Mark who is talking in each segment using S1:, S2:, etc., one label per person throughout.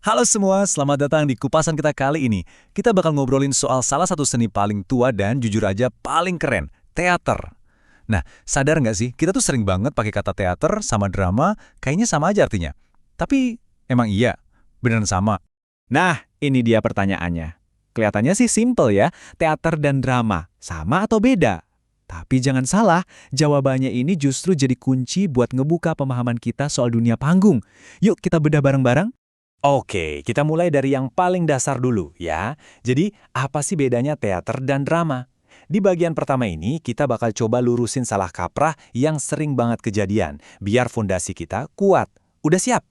S1: Halo semua, selamat datang di kupasan kita kali ini. Kita bakal ngobrolin soal salah satu seni paling tua dan jujur aja paling keren, teater. Nah, sadar nggak sih, kita tuh sering banget pakai kata teater sama drama, kayaknya sama aja artinya. Tapi, emang iya? Beneran sama?
S2: Nah, ini dia pertanyaannya. Kelihatannya sih simple ya, teater dan drama. Sama atau beda? Tapi jangan salah, jawabannya ini justru jadi kunci buat ngebuka pemahaman kita soal dunia panggung. Yuk kita bedah bareng-bareng. Oke, kita mulai dari yang paling dasar dulu ya. Jadi, apa sih bedanya teater dan drama? Di bagian pertama ini, kita bakal coba lurusin salah kaprah yang sering banget kejadian, biar fondasi kita kuat. Udah siap?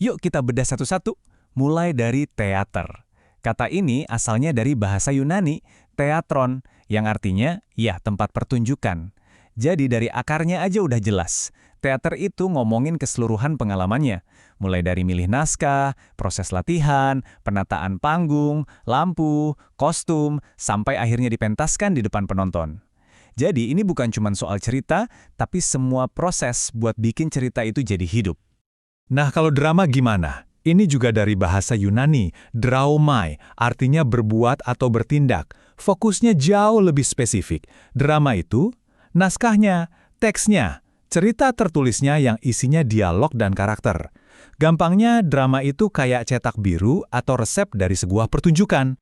S1: Yuk kita bedah satu-satu, mulai dari teater. Kata ini asalnya dari bahasa Yunani, teatron, yang artinya, ya tempat pertunjukan. Jadi dari akarnya aja udah jelas. Teater itu ngomongin keseluruhan pengalamannya. Mulai dari milih naskah, proses latihan, penataan panggung, lampu, kostum, sampai akhirnya dipentaskan di depan penonton. Jadi ini bukan cuma soal cerita, tapi semua proses buat bikin cerita itu jadi hidup.
S3: Nah, kalau drama gimana? Ini juga dari bahasa Yunani, draomai, artinya berbuat atau bertindak. Fokusnya jauh lebih spesifik. Drama itu, naskahnya, teksnya, cerita tertulisnya yang isinya dialog dan karakter. Gampangnya, drama itu kayak cetak biru atau resep dari sebuah pertunjukan.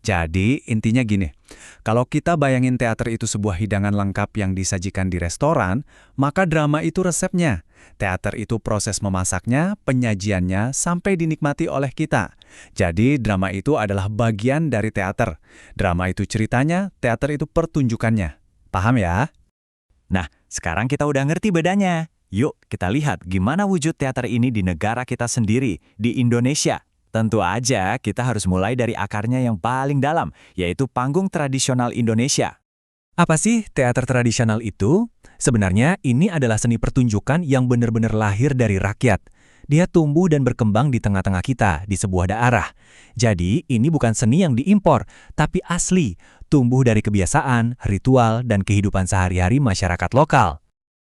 S2: Jadi, intinya gini, kalau kita bayangin teater itu sebuah hidangan lengkap yang disajikan di restoran, maka drama itu resepnya. Teater itu proses memasaknya, penyajiannya, sampai dinikmati oleh kita. Jadi, drama itu adalah bagian dari teater. Drama itu ceritanya, teater itu pertunjukannya. Paham ya? Nah, sekarang kita udah ngerti bedanya. Yuk, kita lihat gimana wujud teater ini di negara kita sendiri, di Indonesia. Tentu aja kita harus mulai dari akarnya yang paling dalam, yaitu panggung tradisional Indonesia.
S1: Apa sih teater tradisional itu? Sebenarnya ini adalah seni pertunjukan yang benar-benar lahir dari rakyat. Dia tumbuh dan berkembang di tengah-tengah kita, di sebuah daerah. Jadi ini bukan seni yang diimpor, tapi asli, tumbuh dari kebiasaan, ritual, dan kehidupan sehari-hari masyarakat lokal.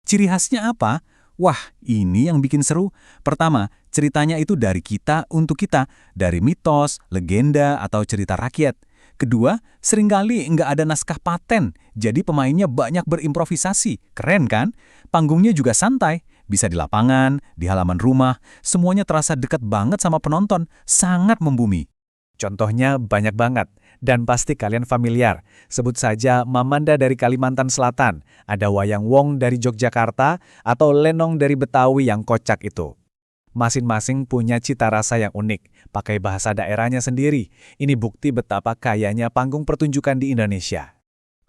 S1: Ciri khasnya apa? Wah, ini yang bikin seru. Pertama, ceritanya itu dari kita untuk kita, dari mitos, legenda, atau cerita rakyat. Kedua, seringkali nggak ada naskah paten, jadi pemainnya banyak berimprovisasi. Keren kan? Panggungnya juga santai, bisa di lapangan, di halaman rumah, semuanya terasa dekat banget sama penonton, sangat membumi.
S2: Contohnya banyak banget, dan pasti kalian familiar. Sebut saja Mamanda dari Kalimantan Selatan, ada Wayang Wong dari Yogyakarta, atau Lenong dari Betawi yang kocak itu. Masing-masing punya cita rasa yang unik, pakai bahasa daerahnya sendiri. Ini bukti betapa kayanya panggung pertunjukan di Indonesia.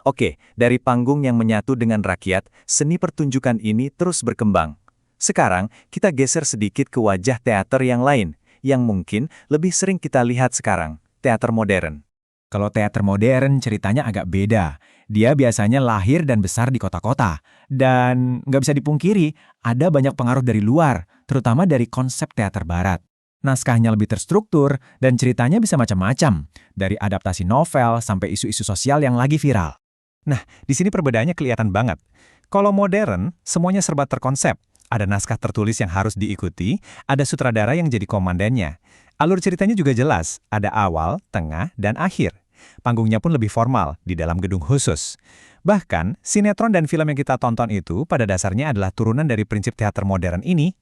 S2: Oke, dari panggung yang menyatu dengan rakyat, seni pertunjukan ini terus berkembang. Sekarang, kita geser sedikit ke wajah teater yang lain, yang mungkin lebih sering kita lihat sekarang, teater modern.
S3: Kalau teater modern ceritanya agak beda. Dia biasanya lahir dan besar di kota-kota. Dan nggak bisa dipungkiri, ada banyak pengaruh dari luar, terutama dari konsep teater barat. Naskahnya lebih terstruktur dan ceritanya bisa macam-macam, dari adaptasi novel sampai isu-isu sosial yang lagi viral.
S1: Nah, di sini perbedaannya kelihatan banget. Kalau modern, semuanya serba terkonsep. Ada naskah tertulis yang harus diikuti, ada sutradara yang jadi komandannya. Alur ceritanya juga jelas, ada awal, tengah, dan akhir. Panggungnya pun lebih formal, di dalam gedung khusus. Bahkan, sinetron dan film yang kita tonton itu pada dasarnya adalah turunan dari prinsip teater modern ini.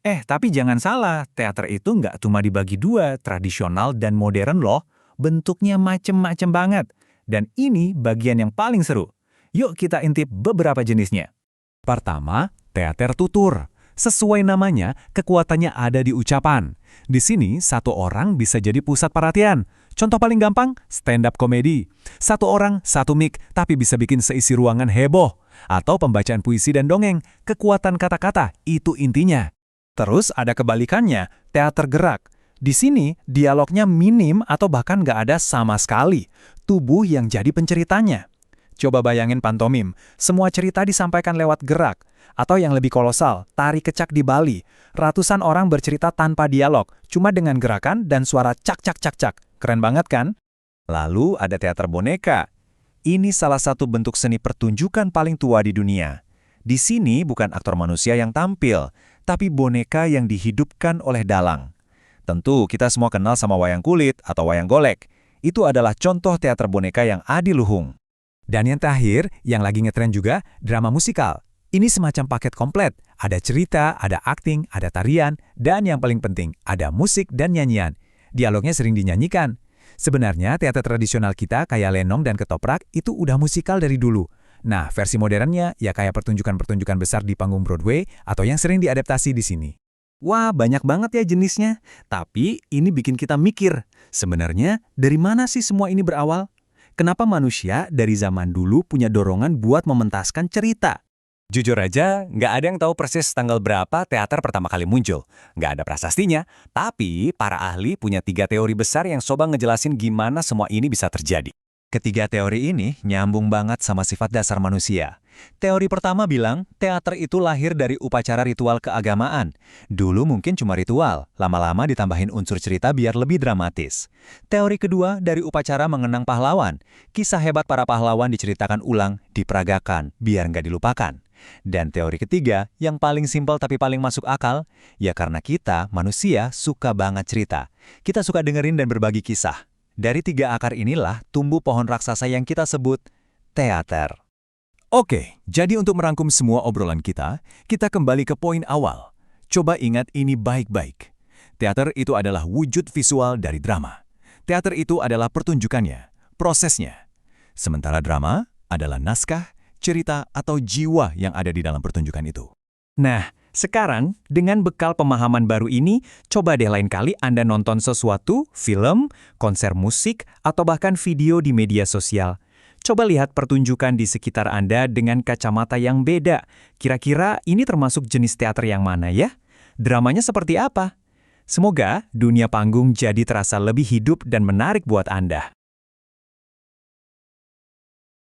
S2: Tapi jangan salah, teater itu nggak cuma dibagi dua, tradisional dan modern loh. Bentuknya macem-macem banget. Dan ini bagian yang paling seru. Yuk kita intip beberapa jenisnya.
S1: Pertama, teater tutur. Sesuai namanya, kekuatannya ada di ucapan. Di sini, satu orang bisa jadi pusat perhatian. Contoh paling gampang, stand-up komedi. Satu orang, satu mic, tapi bisa bikin seisi ruangan heboh. Atau pembacaan puisi dan dongeng, kekuatan kata-kata, itu intinya. Terus ada kebalikannya, teater gerak. Di sini, dialognya minim atau bahkan nggak ada sama sekali. Tubuh yang jadi penceritanya. Coba bayangin pantomim, semua cerita disampaikan lewat gerak. Atau yang lebih kolosal, tari kecak di Bali. Ratusan orang bercerita tanpa dialog, cuma dengan gerakan dan suara cak-cak-cak-cak. Keren banget kan? Lalu ada teater boneka. Ini salah satu bentuk seni pertunjukan paling tua di dunia. Di sini bukan aktor manusia yang tampil, tapi boneka yang dihidupkan oleh dalang.
S2: Tentu kita semua kenal sama wayang kulit atau wayang golek. Itu adalah contoh teater boneka yang adiluhung.
S1: Dan yang terakhir, yang lagi ngetren juga, drama musikal. Ini semacam paket komplet. Ada cerita, ada akting, ada tarian, dan yang paling penting, ada musik dan nyanyian. Dialognya sering dinyanyikan. Sebenarnya, teater tradisional kita kayak lenong dan ketoprak itu udah musikal dari dulu. Nah, versi modernnya ya kayak pertunjukan-pertunjukan besar di panggung Broadway atau yang sering diadaptasi di sini.
S2: Wah, banyak banget ya jenisnya. Tapi ini bikin kita mikir, sebenarnya dari mana sih semua ini berawal? Kenapa manusia dari zaman dulu punya dorongan buat mementaskan cerita?
S1: Jujur aja, nggak ada yang tahu persis tanggal berapa teater pertama kali muncul. Nggak ada prasastinya, tapi para ahli punya 3 teori besar yang coba ngejelasin gimana semua ini bisa terjadi.
S2: Ketiga teori ini nyambung banget sama sifat dasar manusia. Teori pertama bilang, teater itu lahir dari upacara ritual keagamaan. Dulu mungkin cuma ritual, lama-lama ditambahin unsur cerita biar lebih dramatis. Teori kedua dari upacara mengenang pahlawan. Kisah hebat para pahlawan diceritakan ulang, diperagakan, biar nggak dilupakan. Dan teori ketiga, yang paling simpel tapi paling masuk akal, ya karena kita, manusia, suka banget cerita. Kita suka dengerin dan berbagi kisah. Dari 3 akar inilah tumbuh pohon raksasa yang kita sebut teater.
S1: Oke, jadi untuk merangkum semua obrolan kita kembali ke poin awal. Coba ingat ini baik-baik. Teater itu adalah wujud visual dari drama. Teater itu adalah pertunjukannya, prosesnya. Sementara drama adalah naskah, cerita, atau jiwa yang ada di dalam pertunjukan itu. Nah, sekarang dengan bekal pemahaman baru ini, coba deh lain kali Anda nonton sesuatu, film, konser musik, atau bahkan video di media sosial. Coba lihat pertunjukan di sekitar Anda dengan kacamata yang beda. Kira-kira ini termasuk jenis teater yang mana ya? Dramanya seperti apa? Semoga dunia panggung jadi terasa lebih hidup dan menarik buat Anda.